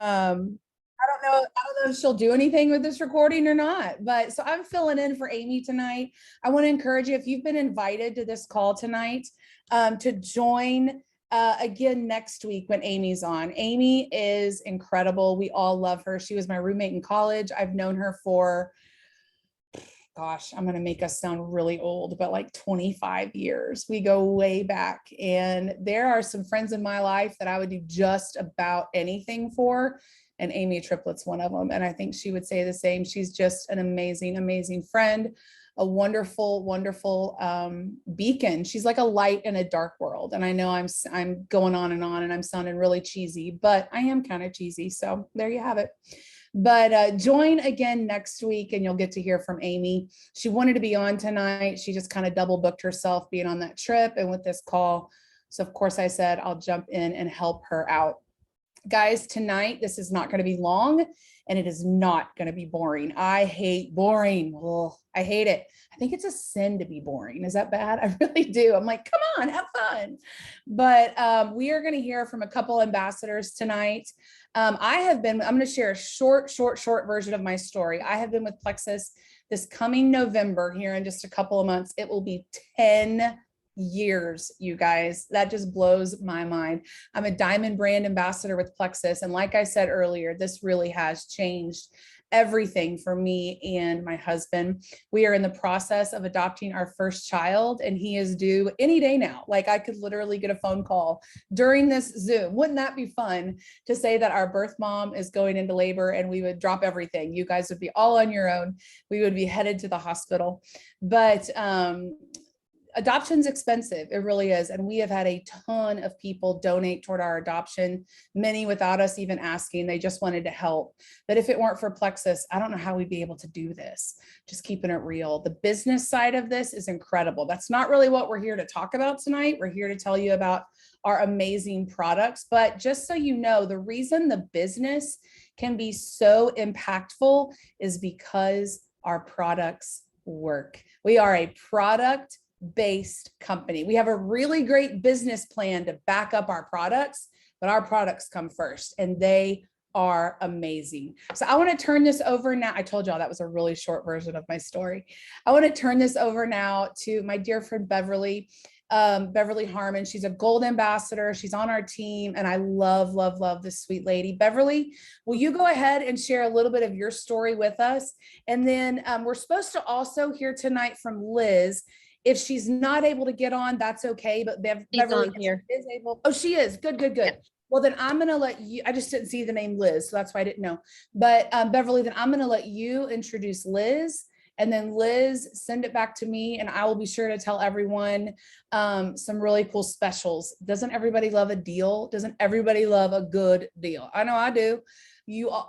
I don't know if she'll do anything with this recording or not, but so I'm filling in for Amy tonight. I want to encourage you, if you've been invited to this call tonight, to join again next week when Amy's on. Amy is incredible. We all love her. She was my roommate in college. I've known her for, gosh, I'm going to make us sound really old, but like 25 years. We go way back. And there are some friends in my life that I would do just about anything for. And Amy Triplett's one of them. And I think she would say the same. She's just an amazing, amazing friend, a wonderful, wonderful beacon. She's like a light in a dark world. And I know I'm going on and I'm sounding really cheesy, but I am kind of cheesy. So there you have it. But join again next week and you'll get to hear from Amy. She wanted to be on tonight. She just kind of double booked herself being on that trip and with this call. So of course I said, I'll jump in and help her out. Guys, tonight, this is not going to be long and it is not going to be boring. I hate boring. Ugh, I hate it. I think it's a sin to be boring. Is that bad? I really do. I'm like, come on, have fun. But we are going to hear from a couple ambassadors tonight. I'm going to share a short version of my story. I have been with Plexus this coming November here in just a couple of months. It will be 10 years, you guys. That just blows my mind. I'm a diamond brand ambassador with Plexus. And like I said earlier, this really has changed everything for me and my husband. We are in the process of adopting our first child and he is due any day now. Like I could literally get a phone call during this Zoom. Wouldn't that be fun to say that our birth mom is going into labor and we would drop everything. You guys would be all on your own. We would be headed to the hospital. But adoption's expensive. It really is. And we have had a ton of people donate toward our adoption, many without us even asking. They just wanted to help. But if it weren't for Plexus, I don't know how we'd be able to do this. Just keeping it real. The business side of this is incredible. That's not really what we're here to talk about tonight. We're here to tell you about our amazing products. But just so you know, the reason the business can be so impactful is because our products work. We are a product-based company. We have a really great business plan to back up our products, but our products come first and they are amazing. So I want to turn this over now. I told y'all that was a really short version of my story. I want to turn this over now to my dear friend Beverly Harmon. She's a gold ambassador. She's on our team and I love this sweet lady. Beverly, will you go ahead and share a little bit of your story with us? And then we're supposed to also hear tonight from Liz. If she's not able to get on, that's okay. But Beverly here is able. Oh, she is. Good. Yeah. Well, then I'm going to let you, I just didn't see the name Liz, so that's why I didn't know. But Beverly, then I'm going to let you introduce Liz. And then Liz, send it back to me and I will be sure to tell everyone some really cool specials. Doesn't everybody love a deal? Doesn't everybody love a good deal? I know I do.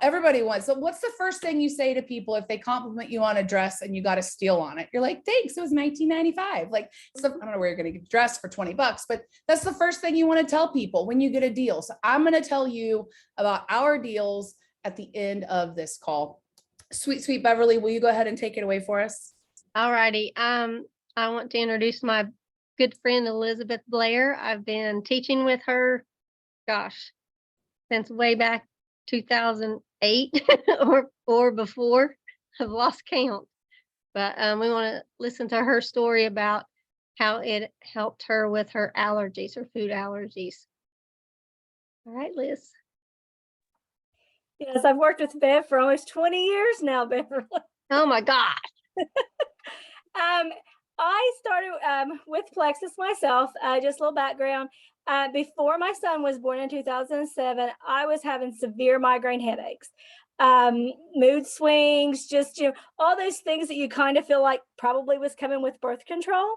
Everybody wants. So what's the first thing you say to people if they compliment you on a dress and you got a steal on it? You're like, thanks, it was $19.95. Like, so I don't know where you're going to get dressed for $20, but that's the first thing you want to tell people when you get a deal. So I'm going to tell you about our deals at the end of this call. Sweet Beverly, will you go ahead and take it away for us? All righty. I want to introduce my good friend Elizabeth Blair. I've been teaching with her, gosh, since way back 2008 or before. I've lost count. But we want to listen to her story about how it helped her with her allergies, her food allergies. All right, Liz. Yes, I've worked with Bev for almost 20 years now, Beverly. Oh my gosh. I started with Plexus myself, just a little background. Before my son was born in 2007, I was having severe migraine headaches, mood swings, just, all those things that you kind of feel like probably was coming with birth control.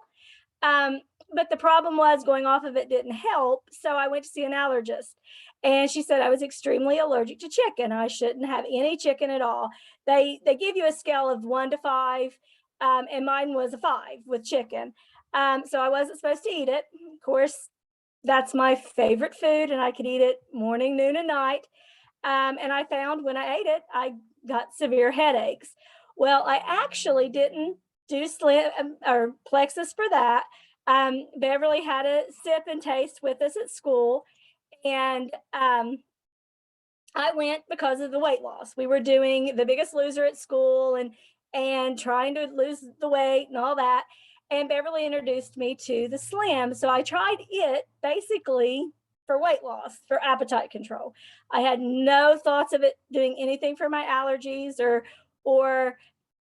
But the problem was going off of it didn't help. So I went to see an allergist and she said I was extremely allergic to chicken. I shouldn't have any chicken at all. They give you a scale of 1 to 5. And mine was a 5 with chicken. So I wasn't supposed to eat it. Of course, that's my favorite food and I could eat it morning, noon, and night. And I found when I ate it, I got severe headaches. Well, I actually didn't do Slim or Plexus for that. Beverly had a sip and taste with us at school. And I went because of the weight loss. We were doing The Biggest Loser at school and trying to lose the weight and all that. And Beverly introduced me to the Slim. So I tried it basically for weight loss, for appetite control. I had no thoughts of it doing anything for my allergies or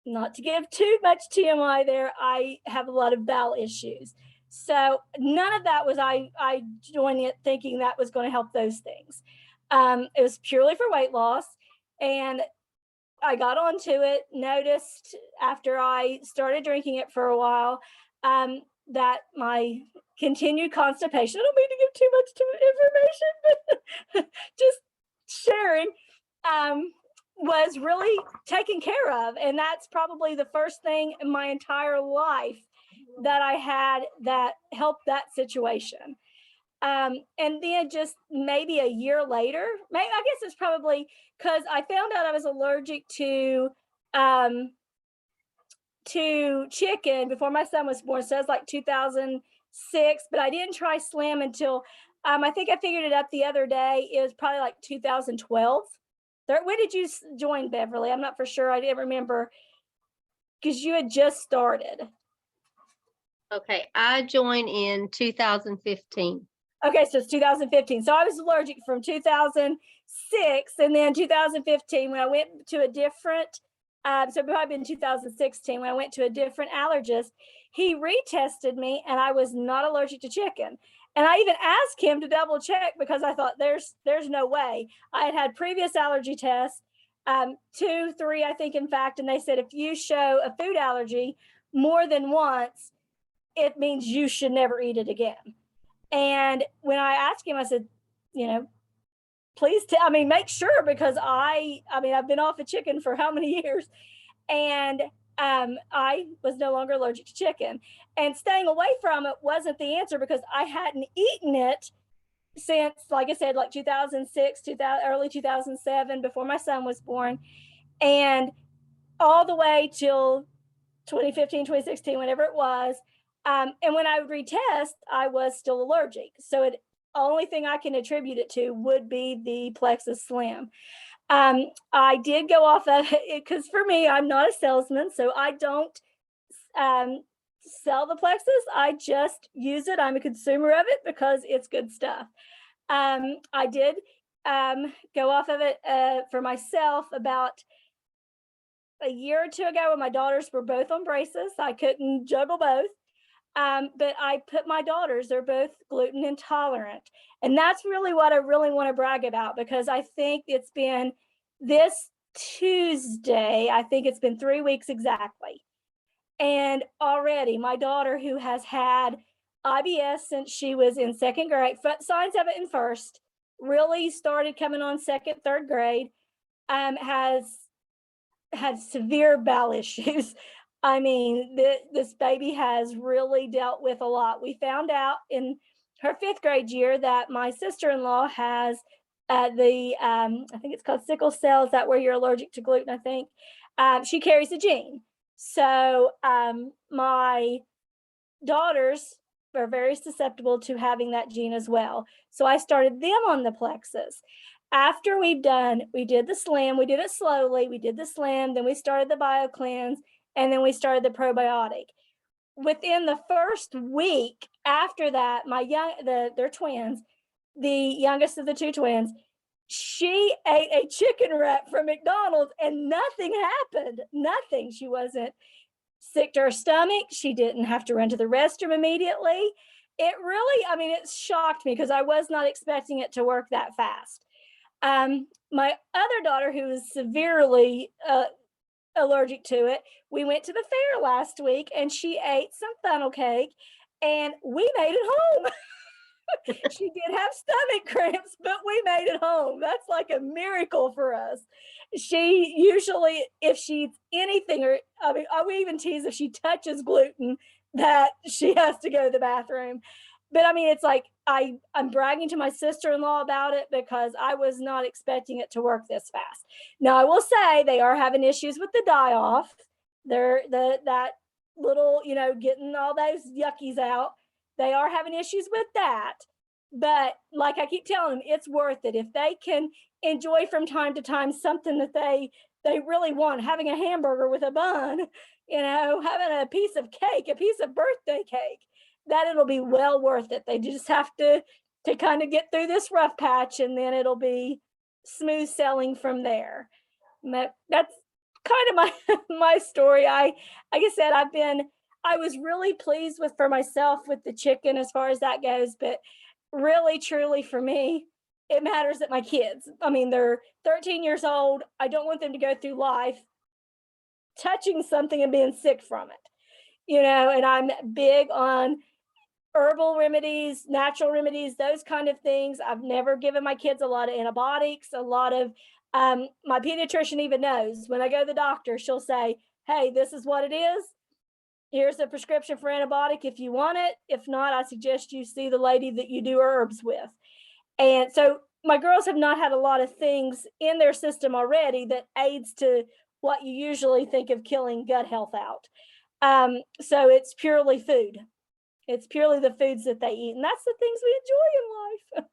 not to give too much TMI there. I have a lot of bowel issues. So none of that was I joined it thinking that was going to help those things. It was purely for weight loss. And I got onto it, noticed after I started drinking it for a while, that my continued constipation, I don't mean to give too much information, but just sharing, was really taken care of. And that's probably the first thing in my entire life that I had that helped that situation. And then just maybe a year later, I guess it's probably because I found out I was allergic to chicken before my son was born. So it was like 2006, but I didn't try Slim until I think I figured it out the other day. It was probably like 2012. When did you join, Beverly? I'm not for sure. I didn't remember because you had just started. Okay, I joined in 2015. Okay, so it's 2015. So I was allergic from 2006, and then 2015 when I went to a different, so it probably been 2016 when I went to a different allergist. He retested me, and I was not allergic to chicken. And I even asked him to double check because I thought there's no way. I had previous allergy tests, 2, 3, I think, in fact, and they said if you show a food allergy more than once, it means you should never eat it again. And when I asked him, I said, please make sure, because I've been off of chicken for how many years, and I was no longer allergic to chicken, and staying away from it wasn't the answer because I hadn't eaten it since, like I said, like 2006, early 2007, before my son was born, and all the way till 2015, 2016, whenever it was. And when I would retest, I was still allergic. So the only thing I can attribute it to would be the Plexus Slim. I did go off of it because for me, I'm not a salesman, so I don't sell the Plexus. I just use it. I'm a consumer of it because it's good stuff. I did go off of it for myself about a year or two ago when my daughters were both on braces. I couldn't juggle both. But I put my daughters, they're both gluten intolerant. And that's really what I really want to brag about, because I think it's been this Tuesday, I think it's been 3 weeks exactly. And already my daughter, who has had IBS since she was in second grade, signs of it in first, really started coming on second, third grade, has had severe bowel issues. This baby has really dealt with a lot. We found out in her 5th grade year that my sister-in-law has I think it's called sickle cell. Is that where you're allergic to gluten? I think she carries a gene. So my daughters are very susceptible to having that gene as well. So I started them on the Plexus. After we did the Slim, we did it slowly. We did the Slim, then we started the BioCleanse, and then we started the probiotic. Within the first week after that, they're twins, the youngest of the 2 twins, she ate a chicken wrap from McDonald's and nothing happened. Nothing. She wasn't sick to her stomach. She didn't have to run to the restroom immediately. It really, it shocked me because I was not expecting it to work that fast. My other daughter, who is severely allergic to it, we went to the fair last week and she ate some funnel cake and we made it home. She did have stomach cramps, but we made it home. That's like a miracle for us. She usually, if she eats anything, I would even tease if she touches gluten that she has to go to the bathroom. But it's like I'm bragging to my sister-in-law about it because I was not expecting it to work this fast. Now I will say they are having issues with the die-off. They're that little, getting all those yuckies out. They are having issues with that. But like I keep telling them, it's worth it. If they can enjoy from time to time something that they really want, having a hamburger with a bun, having a piece of cake, a piece of birthday cake, that it'll be well worth it. They just have to kind of get through this rough patch, and then it'll be smooth sailing from there. That's kind of my my story. Like I said, I was really pleased with for myself with the chicken as far as that goes, but really truly for me, it matters that my kids, I mean, they're 13 years old. I don't want them to go through life touching something and being sick from it, and I'm big on herbal remedies, natural remedies, those kind of things. I've never given my kids a lot of antibiotics, a lot of, my pediatrician even knows when I go to the doctor, she'll say, hey, this is what it is. Here's a prescription for antibiotic if you want it. If not, I suggest you see the lady that you do herbs with. And so my girls have not had a lot of things in their system already that aids to what you usually think of killing gut health out. So it's purely food. It's purely the foods that they eat, and that's the things we enjoy in life.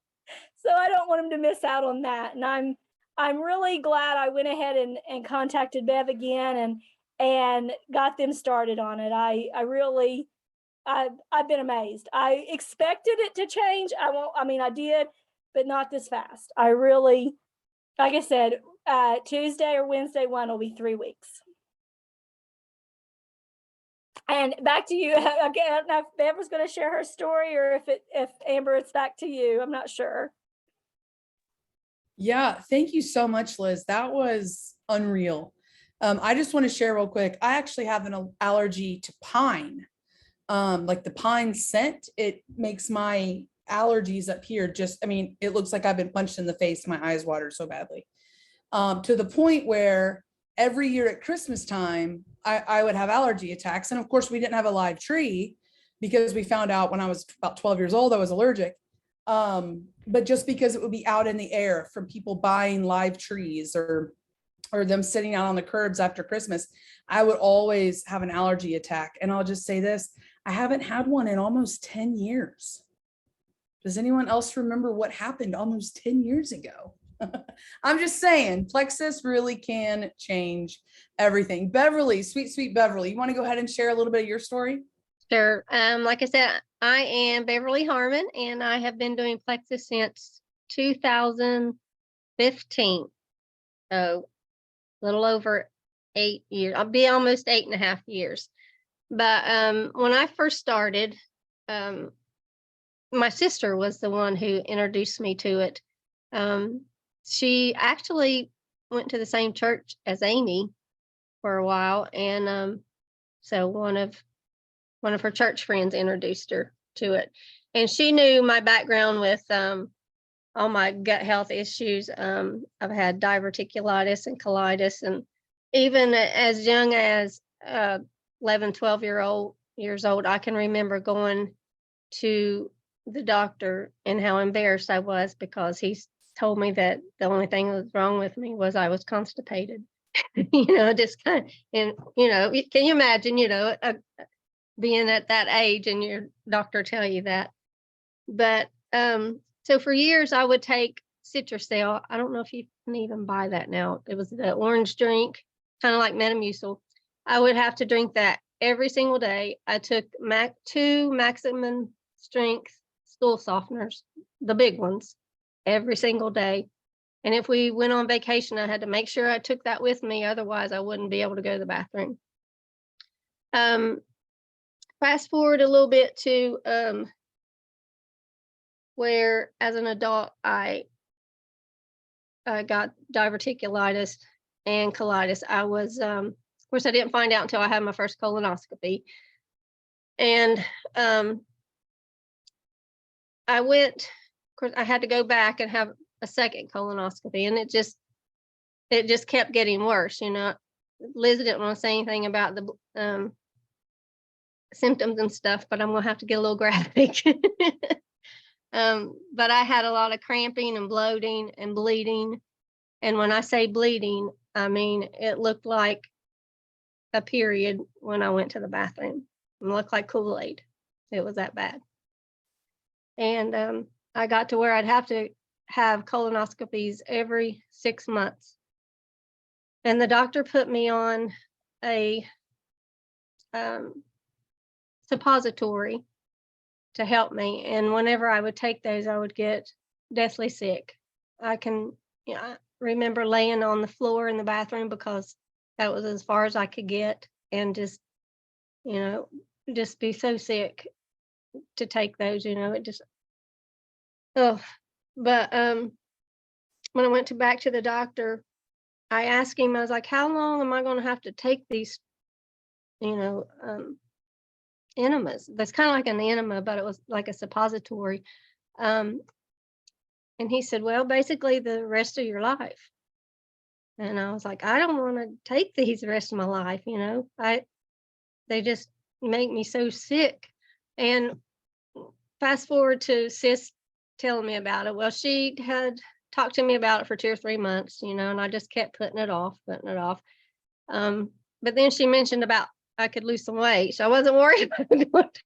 So I don't want them to miss out on that. And I'm really glad I went ahead and contacted Bev again and got them started on it. I've been amazed. I expected it to change. I did, but not this fast. I really, like I said, Tuesday or Wednesday one will be 3 weeks. And back to you again. I don't know if Bev was going to share her story, or if Amber, it's back to you. I'm not sure. Yeah, thank you so much, Liz. That was unreal. I just want to share real quick. I actually have an allergy to pine. Like the pine scent, it makes my allergies up here it looks like I've been punched in the face. My eyes water so badly. To the point where every year at Christmas time, I would have allergy attacks. And of course, we didn't have a live tree because we found out when I was about 12 years old, I was allergic. But just because it would be out in the air from people buying live trees or them sitting out on the curbs after Christmas, I would always have an allergy attack. And I'll just say this, I haven't had one in almost 10 years. Does anyone else remember what happened almost 10 years ago? I'm just saying, Plexus really can change everything. Beverly, sweet Beverly, you want to go ahead and share a little bit of your story? Sure. Like I said, I am Beverly Harmon, and I have been doing Plexus since 2015. So a little over 8 years. I'll be almost 8.5 years. But when I first started, my sister was the one who introduced me to it. She actually went to the same church as Amy for a while, and so one of her church friends introduced her to it, and she knew my background with all my gut health issues. I've had diverticulitis and colitis, and even as young as 11, 12 years old, I can remember going to the doctor and how embarrassed I was because he told me that the only thing that was wrong with me was I was constipated. Just kind of, and can you imagine, being at that age and your doctor tell you that? But so for years I would take Citrusel. I don't know if you can even buy that now. It was the orange drink, kind of like Metamucil. I would have to drink that every single day. I took 2 maximum strength stool softeners, the big ones, every single day. And if we went on vacation, I had to make sure I took that with me. Otherwise, I wouldn't be able to go to the bathroom. Fast forward a little bit to where, as an adult, I got diverticulitis and colitis. I was, of course, I didn't find out until I had my first colonoscopy. And I went, of course, I had to go back and have a second colonoscopy, and it just kept getting worse. Liz didn't want to say anything about the symptoms and stuff, but I'm gonna have to get a little graphic. But I had a lot of cramping and bloating and bleeding. And when I say bleeding, I mean it looked like a period when I went to the bathroom. It looked like Kool-Aid. It was that bad. And I got to where I'd have to have colonoscopies every 6 months. And the doctor put me on a suppository to help me. And whenever I would take those, I would get deathly sick. I remember laying on the floor in the bathroom because that was as far as I could get, and just be so sick to take those, it just, oh, but when I went back to the doctor, I asked him, I was like, how long am I going to have to take these, enemas? That's kind of like an enema, but it was like a suppository. And he said, well, basically the rest of your life. And I was like, I don't want to take these the rest of my life, they just make me so sick. And fast forward to sis telling me about it. Well, she had talked to me about it for 2 or 3 months, and I just kept putting it off. But then she mentioned about I could lose some weight. So I wasn't worried about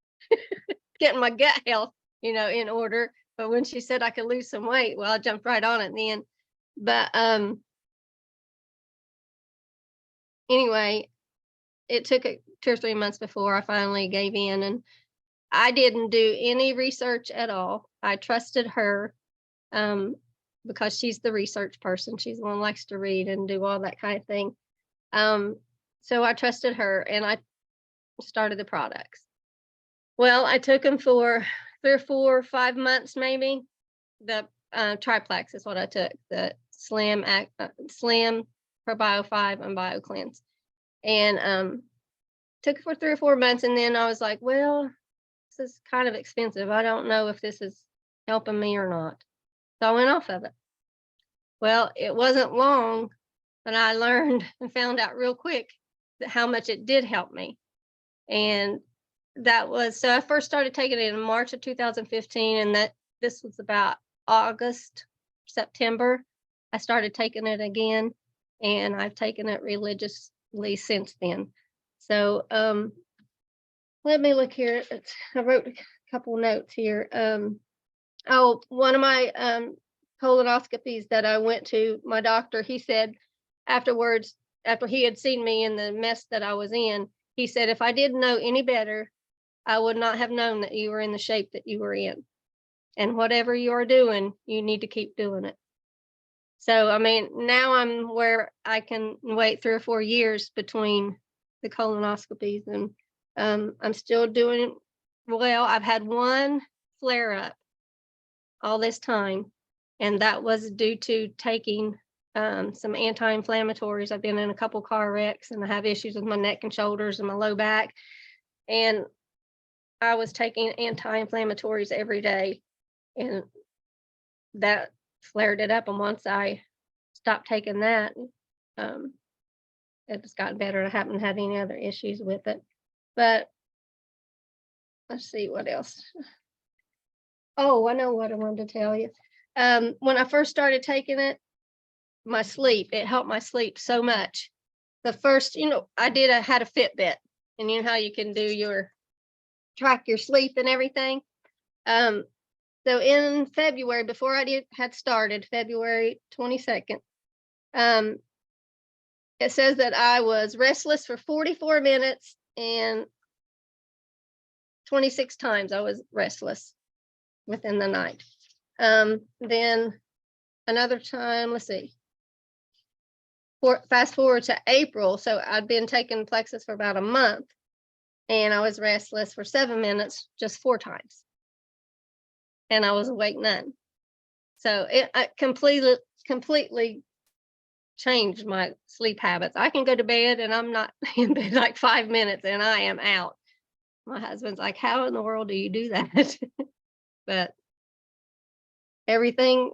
getting my gut health, in order. But when she said I could lose some weight, well, I jumped right on it then. But anyway, it took 2 or 3 months before I finally gave in, and I didn't do any research at all. I trusted her because she's the research person. She's the one who likes to read and do all that kind of thing. So I trusted her, and I started the products. Well, I took them for 3 or 4 or 5 months, maybe. The triplex is what I took. The Slim Probio 5 and BioCleanse, and took it for 3 or 4 months, and then I was like, well, this is kind of expensive. I don't know if this is helping me or not. So I went off of it. Well, it wasn't long, but I learned and found out real quick that how much it did help me. And that was, so I first started taking it in March of 2015, and this was about August, September. I started taking it again, and I've taken it religiously since then. So let me look here. I wrote a couple notes here. One of my colonoscopies that I went to, my doctor, he said afterwards, after he had seen me in the mess that I was in, he said, if I didn't know any better, I would not have known that you were in the shape that you were in. And whatever you are doing, you need to keep doing it. So, I mean, now I'm where I can wait 3 or 4 years between the colonoscopies, and I'm still doing well. I've had 1 flare up all this time, and that was due to taking some anti-inflammatories. I've been in a couple car wrecks, and I have issues with my neck and shoulders and my low back, and I was taking anti-inflammatories every day, and that flared it up. And once I stopped taking that, it's gotten better. I haven't had any other issues with it. But let's see what else. Oh, I know what I wanted to tell you. When I first started taking it, my sleep, it helped my sleep so much. The first, I had a Fitbit, and you know how you can do track your sleep and everything. So in February, before I had started, February 22nd, it says that I was restless for 44 minutes and 26 times I was restless within the night. Then another time, let's see, fast forward to April. So I'd been taking Plexus for about a month, and I was restless for 7 minutes, just 4 times. And I was awake none. So it completely changed my sleep habits. I can go to bed and I'm not in bed like 5 minutes and I am out. My husband's like, how in the world do you do that? But everything,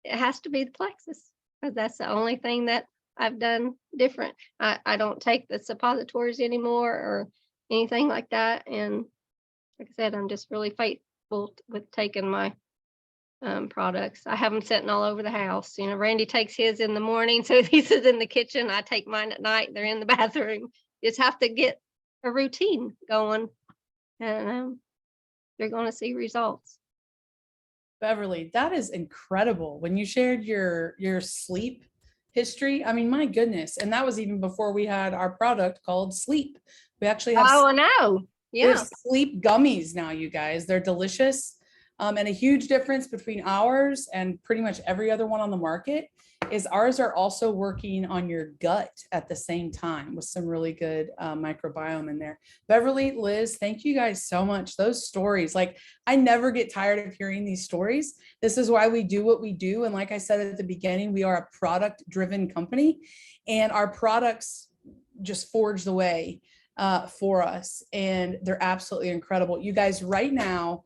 it has to be the Plexus, because that's the only thing that I've done different. I don't take the suppositories anymore or anything like that. And like I said, I'm just really faithful with taking my products. I have them sitting all over the house. Randy takes his in the morning, so he sits in the kitchen. I take mine at night. They're in the bathroom. You just have to get a routine going, and you're going to see results. Beverly, that is incredible. When you shared your sleep history, I mean, my goodness. And that was even before we had our product called Sleep. We actually have Oh, no. we Yeah. have sleep gummies now, you guys. They're delicious. And a huge difference between ours and pretty much every other one on the market is ours are also working on your gut at the same time with some really good microbiome in there. Beverly, Liz, thank you guys so much. Those stories, like I never get tired of hearing these stories. This is why we do what we do. And like I said at the beginning, we are a product-driven company, and our products just forge the way for us, and they're absolutely incredible. You guys, right now,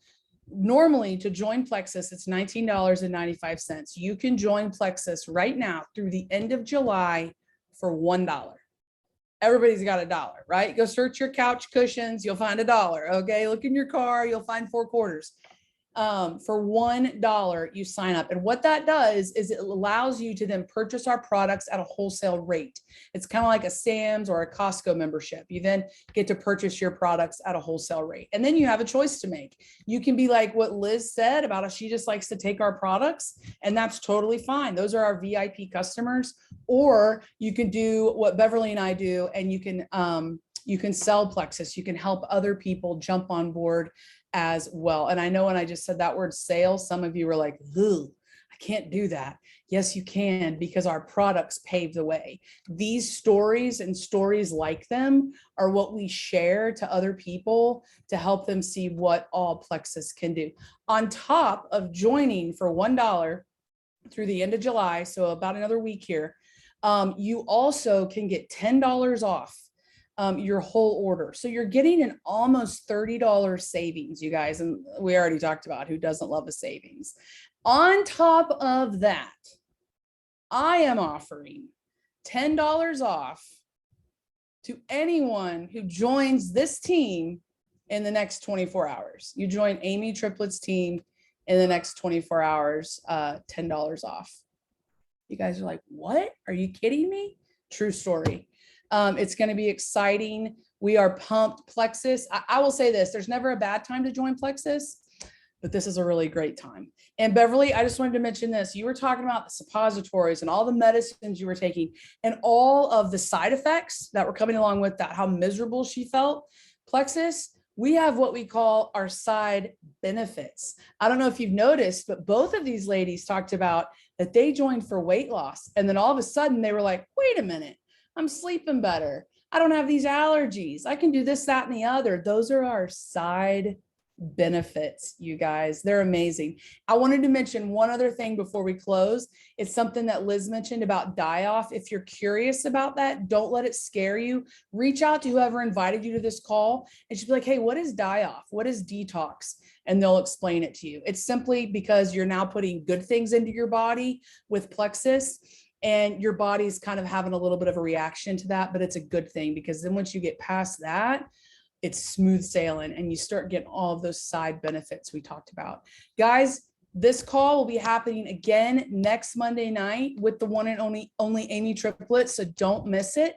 normally to join Plexus, it's $19.95. You can join Plexus right now through the end of July for $1. Everybody's got $1, right? Go search your couch cushions, you'll find $1. Okay, look in your car, you'll find 4 quarters. For $1, you sign up. And what that does is it allows you to then purchase our products at a wholesale rate. It's kind of like a Sam's or a Costco membership. You then get to purchase your products at a wholesale rate. And then you have a choice to make. You can be like what Liz said about us. She just likes to take our products, and that's totally fine. Those are our VIP customers. Or you can do what Beverly and I do, and you can sell Plexus. You can help other people jump on board as well. And I know when I just said that word sale, some of you were like, "Ooh, I can't do that." Yes, you can, because our products pave the way. These stories and stories like them are what we share to other people to help them see what all Plexus can do. On top of joining for $1 through the end of July, so about another week here, you also can get $10 off your whole order. So you're getting an almost $30 savings, you guys. And we already talked about who doesn't love a savings. On top of that, I am offering $10 off to anyone who joins this team in the next 24 hours. You join Amy Triplett's team in the next 24 hours, $10 off. You guys are like, what? Are you kidding me? True story. It's going to be exciting. We are pumped. Plexus, I will say this, there's never a bad time to join Plexus, but this is a really great time. And Beverly, I just wanted to mention this. You were talking about the suppositories and all the medicines you were taking and all of the side effects that were coming along with that, how miserable she felt. Plexus, we have what we call our side benefits. I don't know if you've noticed, but both of these ladies talked about that they joined for weight loss. And then all of a sudden they were like, wait a minute, I'm sleeping better. I don't have these allergies. I can do this, that, and the other. Those are our side benefits, you guys. They're amazing. I wanted to mention one other thing before we close. It's something that Liz mentioned about die-off. If you're curious about that, don't let it scare you. Reach out to whoever invited you to this call and she'll be like, hey, what is die-off? What is detox? And they'll explain it to you. It's simply because you're now putting good things into your body with Plexus, and your body's kind of having a little bit of a reaction to that, but it's a good thing, because then once you get past that, it's smooth sailing and you start getting all of those side benefits we talked about. Guys, this call will be happening again next Monday night with the one and only Amy Triplett, so don't miss it.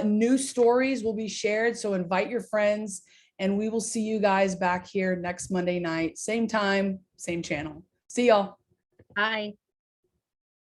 New stories will be shared, so invite your friends, and we will see you guys back here next Monday night, same time, same channel. See y'all. Bye.